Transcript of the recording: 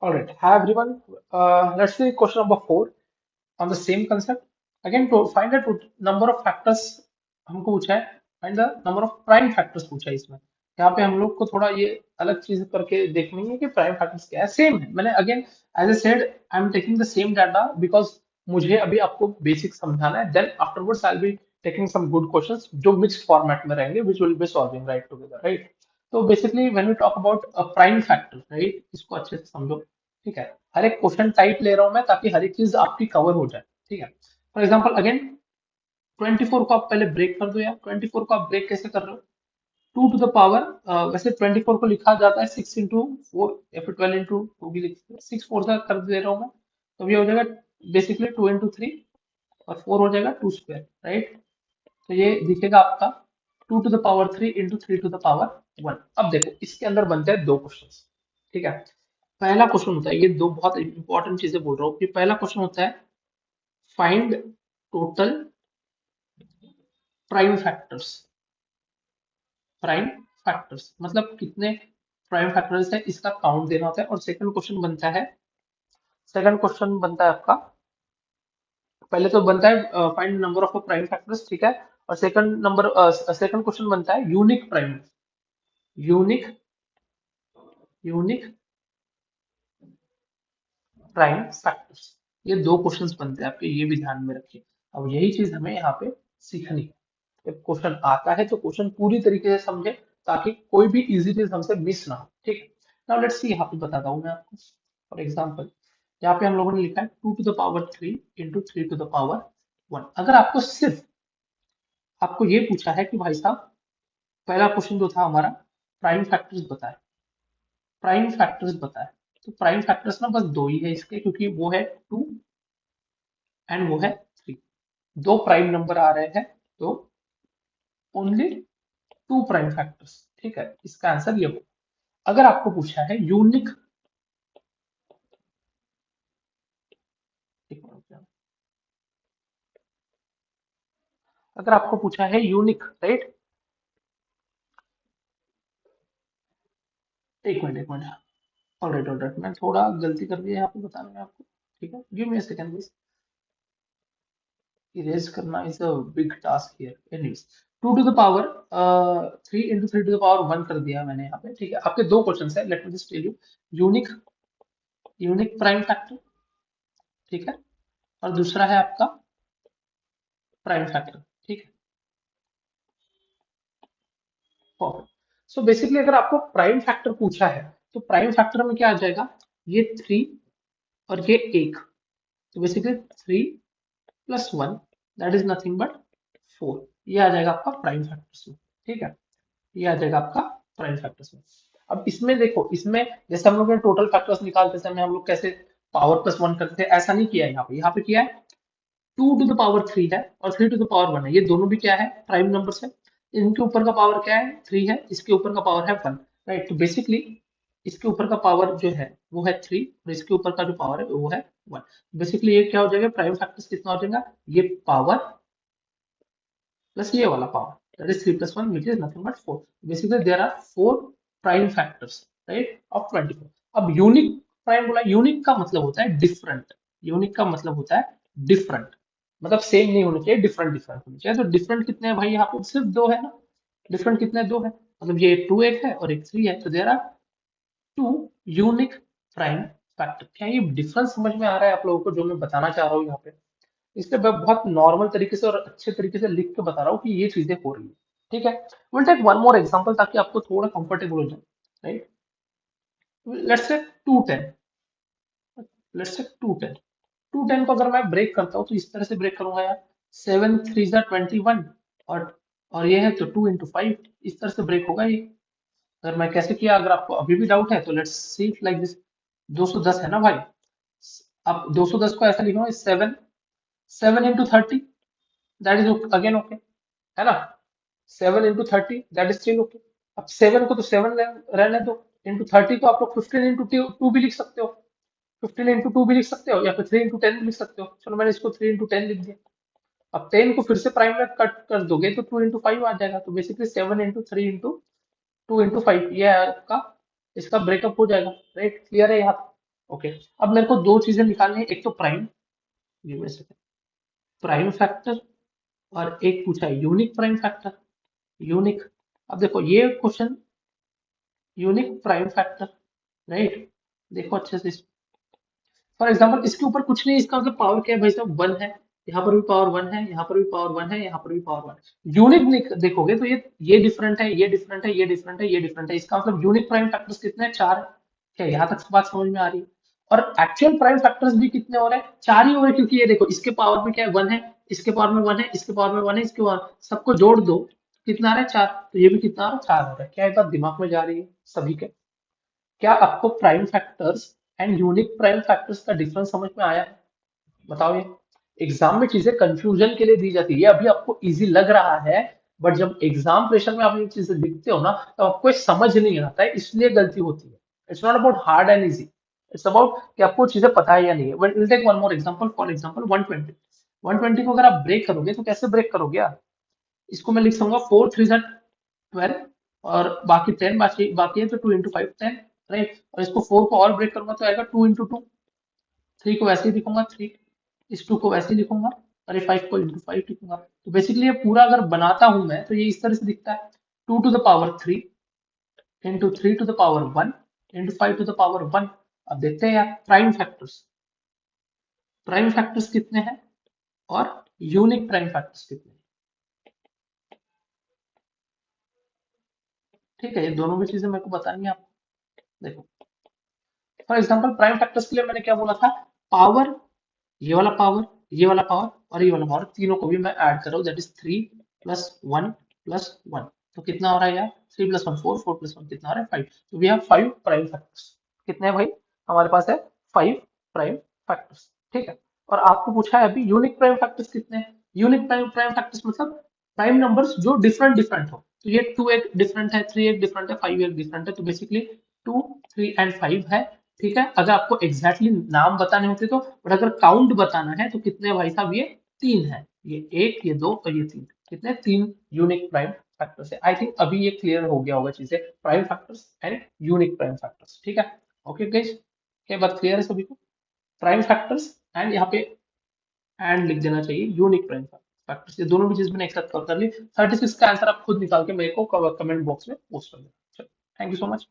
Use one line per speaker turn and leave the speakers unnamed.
All right. Hi everyone. Let's see question number 4 on the same concept. Again, to find the number of factors हमको पूछा है. Find the number of prime factors पूछा है इसमें. यहाँ पे हम लोग को थोड़ा ये अलग चीज करके देखनी है कि प्राइम फैक्टर्स क्या है. सेम है. मैंने again as a said I am taking the same data because मुझे अभी आपको बेसिक समझाना है. Then afterwards I will be taking some good questions जो मिक्स्ड फॉर्मेट में रहेंगे which will be solving right together right. तो basically when we talk about a prime factor right, इसको अच्छे से समझो. ठीक है. हर एक क्वेश्चन टाइप ले रहा हूं मैं ताकि हर एक चीज आपकी कवर हो जाए. ठीक है. फॉर एग्जाम्पल अगेन 24 को आप पहले ब्रेक कर दो यार. 24 को आप ब्रेक कैसे कर रहे हो? 2 टू द पावर, वैसे 24 को लिखा जाता है 6 इंटू 4 या फिर 12 इंटू 2 भी लिखते हैं. 6 4 से कर दे रहा हूँ मैं. तो ये हो जाएगा बेसिकली 2 इंटू 3 और 4 हो जाएगा 2 स्क्वायर राइट. तो ये दिखेगा आपका 2 to the power 3 into 3 to the power 1. अब देखो इसके अंदर बनते हैं दो क्वेश्चन. ठीक है. पहला क्वेश्चन होता है, ये दो बहुत इंपॉर्टेंट चीजें बोल रहा हूँ कि पहला क्वेश्चन होता है find total prime factors. Prime factors मतलब कितने प्राइम फैक्टर्स है इसका काउंट देना होता है. और सेकंड क्वेश्चन बनता है आपका. पहले तो बनता है find number of prime factors. ठीक है. और सेकंड क्वेश्चन बनता है unique prime. Unique unique prime factors. ये दो क्वेश्चंस बनते हैं आपके, ये भी ध्यान में रखिए. अब यही चीज हमें यहाँ पे सीखनी है. जब क्वेश्चन आता है तो क्वेश्चन पूरी तरीके से समझे ताकि कोई भी इजी चीज हमसे मिस ना हो. ठीक. Now let's see. यहाँ पे बताता हूँ मैं आपको. फॉर एग्जाम्पल यहाँ पे हम लोगों ने लिखा है 2 to the power 3 into 3 to the power 1. अगर आपको सिर्फ आपको ये पूछा है कि भाई साहब पहला क्वेश्चन जो था हमारा प्राइम फैक्टर्स बताए. प्राइम फैक्टर्स बताए. तो प्राइम फैक्टर्स ना बस दो ही है इसके, क्योंकि वो है 2 एंड वो है 3. दो प्राइम नंबर आ रहे हैं तो ओनली 2 प्राइम फैक्टर्स. ठीक है. इसका आंसर ये हो. अगर आपको पूछा है यूनिक, अगर आपको पूछा है यूनिक राइट. एक मिनट. ऑलराइट मैं थोड़ा गलती कर दिया यहाँ पे बताने में आपको. ठीक है. Give me a second please. Erase करना is a big task here. Anyways 2 to the power 3 into 3 to the power 1 कर दिया मैंने यहाँ पे. ठीक है. आपके दो क्वेश्चन है. Let me just tell you. Unique unique prime factor. ठीक है. और दूसरा है आपका प्राइम फैक्टर. ठीक है. परफेक्ट. सो बेसिकली अगर आपको प्राइम फैक्टर पूछा है तो प्राइम फैक्टर में क्या आ जाएगा? ये 3 और ये 1. तो basically 3 + 1 that is nothing but 4. ये आ जाएगा आपका प्राइम फैक्टर्स में. ठीक है. ये आ जाएगा आपका प्राइम फैक्टर्स में. अब इसमें देखो, इसमें जैसे हम लोग ने टोटल फैक्टर्स निकालते समय हम लोग कैसे पावर +1 करते थे, ऐसा नहीं किया है यहाँ पे. यहाँ पे किया है 2 टू द पावर 3 है और 3 टू द पावर 1 है. ये दोनों भी क्या है? प्राइम नंबर्स है. इनके ऊपर का पावर क्या है? 3 है. इसके ऊपर का पावर है 1 राइट. तो बेसिकली इसके ऊपर का पावर जो है वो है 3 और इसके ऊपर का जो पावर है वो है 1. बेसिकली ये क्या हो जाएगा? प्राइम फैक्टर्स कितना हो जाएगा? ये पावर प्लस ये वाला power, that is 3 + 1 which is nothing but 4. Basically there are 4 prime factors right of 24. अब यूनिक प्राइम बोला. यूनिक का मतलब होता है डिफरेंट. यूनिक का मतलब होता है डिफरेंट. मतलब सेम नहीं होना चाहिए, डिफरेंट डिफरेंट होना चाहिए. तो डिफरेंट कितने हैं भाई? यहाँ पे सिर्फ दो है ना. डिफरेंट कितने? दो है. मतलब ये 2 एक है और एक 3 है. तो there are 2 unique prime factor. क्या ये डिफरेंस समझ में आ रहा है आप लोगों को जो मैं बताना चाह रहा हूँ यहाँ पे? इसलिए मैं बहुत नॉर्मल तरीके से और अच्छे तरीके से लिख के बता रहा हूँ कि ये चीजें हो रही है. ठीक है. Will take one more example ताकि आपको थोड़ा कंफर्टेबल हो जाए. Right. Let's say 210. Let's say 210. 210 को अगर मैं ब्रेक करता हूँ तो इस तरह से ब्रेक करूंगा यार. 7 3 = 21 और ये है तो 2 × 5. इस तरह से ब्रेक होगा ये. अगर मैं कैसे किया, अगर आपको अभी भी डाउट है तो लेट्स सी लाइक दिस. 210 है ना भाई. अब 210 को ऐसा लिखूंगा 7 7 × 30 दैट इज अगेन ओके. है ना. 7 × 30 दैट इज स्टिल ओके. अब 7 को तो 7 रहने दो. इंटू 30 को आप लोग 15 × 2 भी लिख सकते हो. 15 × 2 भी लिख सकते हो या फिर 3 × 10 भी लिख सकते हो. चलो मैंने इसको 3 × 10 लिख दिया. अब 10 को फिर से प्राइम में कट कर दोगे तो 2 × 5 आ जाएगा. तो बेसिकली 7 × 3 × 2 × 5 ये आपका इसका ब्रेकअप हो जाएगा. राइट. क्लियर है यहाँ. ओके, अब मेरे को दो चीजें निकालनी है, एक तो प्राइम, प्राइम फैक्टर, और एक पूछा है यूनिक प्राइम फैक्टर, यूनिक। अब देखो ये question, unique prime factor, right, देखो अच्छे से, फॉर एग्जाम्पल इसके ऊपर कुछ नहीं, इसका मतलब पावर क्या है भाई साहब, वन है, यहाँ पर भी पावर वन है, यहाँ पर भी पावर वन है, यहाँ पर भी पावर वन है। यूनिक देखोगे तो ये डिफरेंट है, ये डिफरेंट है, ये डिफरेंट है, ये डिफरेंट है, इसका मतलब यूनिक प्राइम फैक्टर्स कितने हैं, चार है। क्या यहाँ तक बात समझ में आ रही है? और एक्चुअल प्राइम फैक्टर्स भी कितने हो रहे हैं, चार ही हो रहे हैं, क्योंकि ये देखो इसके पावर में क्या है, वन है, इसके पावर में वन है, इसके पावर में वन है, इसके पावर, सबको जोड़ दो, कितना आ रहा है, चार। तो ये भी कितना आ रहा है, चार हो रहा है। क्या ये बात दिमाग में जा रही है सभी के? क्या आपको prime factors and unique prime factors का डिफरेंस समझ में आया है? बताओ ये। एग्जाम में चीजें कंफ्यूजन के लिए दी जाती है, ये अभी आपको इजी लग रहा है, बट जब एग्जाम प्रेशर में आप ये चीजें लिखते हो ना, तो आपको ये समझ नहीं आता है, इसलिए गलती होती है। It's not about hard and easy, it's about कि आपको चीजें पता है या नहीं है। Will take one more example, for example 120, 120 को अगर आप ब्रेक करोगे तो कैसे ब्रेक करोगे यार? इसको मैं लिख सकूंगा 4 3 12, और बाकी 10 बाकी बाकी है, तो 2 × 5 10, राइट। और इसको 4 को और ब्रेक करूंगा तो आएगा 2 × 2, 3 को वैसे ही लिखूंगा 3, इस 2 को वैसे ही लिखूंगा, और ये 5 को × 5 लिखूंगा। तो बेसिकली ये पूरा अगर बनाता हूं मैं तो ये इस तरह से दिखता है, 2 to the power 3 into 3 to the power 1 into 5 to the power 1। अब देखते हैं यार प्राइम फैक्टर्स, प्राइम फैक्टर्स कितने हैं और यूनिक प्राइम फैक्टर्स कितने हैं। ठीक है, ये दोनों भी चीजें मेरे को बतानी है आपको। देखो, फॉर एग्जाम्पल प्राइम फैक्टर्स के लिए मैंने क्या बोला था, पावर, ये वाला पावर, ये वाला पावर और ये वाला पावर, तीनों को भी मैं ऐड कर रहा हूँ, दैट इज 3 + 1 + 1। तो कितना हो रहा है यार, 3 + 1 4, 4 + 1 कितना हो रहा है, 5। तो वी हैव 5 प्राइम फैक्टर्स। कितने हैं भाई, हमारे पास है 5 प्राइम फैक्टर्स। ठीक है, और आपको पूछा है अभी यूनिक प्राइम फैक्टर्स कितने हैं। यूनिक प्राइम प्राइम फैक्टर्स मतलब प्राइम नंबर्स जो डिफरेंट डिफरेंट हो। तो ये 2 एक डिफरेंट है, 3 एक डिफरेंट है, 5 एक डिफरेंट है, तो बेसिकली 2 3 एंड 5 है। ठीक है, अगर आपको एग्जैक्टली exactly नाम बताने होते तो, बट अगर काउंट बताना है तो कितने भाई साहब, ये तीन है, ये एक, ये दो और ये तीन, कितने, तीन यूनिक प्राइम फैक्टर्स है। आई थिंक अभी ये क्लियर हो गया होगा चीजें, prime factors and unique prime factors. ठीक है, ओके गाइस, क्या बात क्लियर है सभी को? प्राइम फैक्टर्स एंड यहाँ पे एंड लिख देना चाहिए यूनिक प्राइम फैक्टर्स, ये दोनों भी चीज मैंने एक साथ कर ली। 36 का आंसर आप खुद निकाल के मेरे को कमेंट बॉक्स में पोस्ट कर देना। Thank you so much.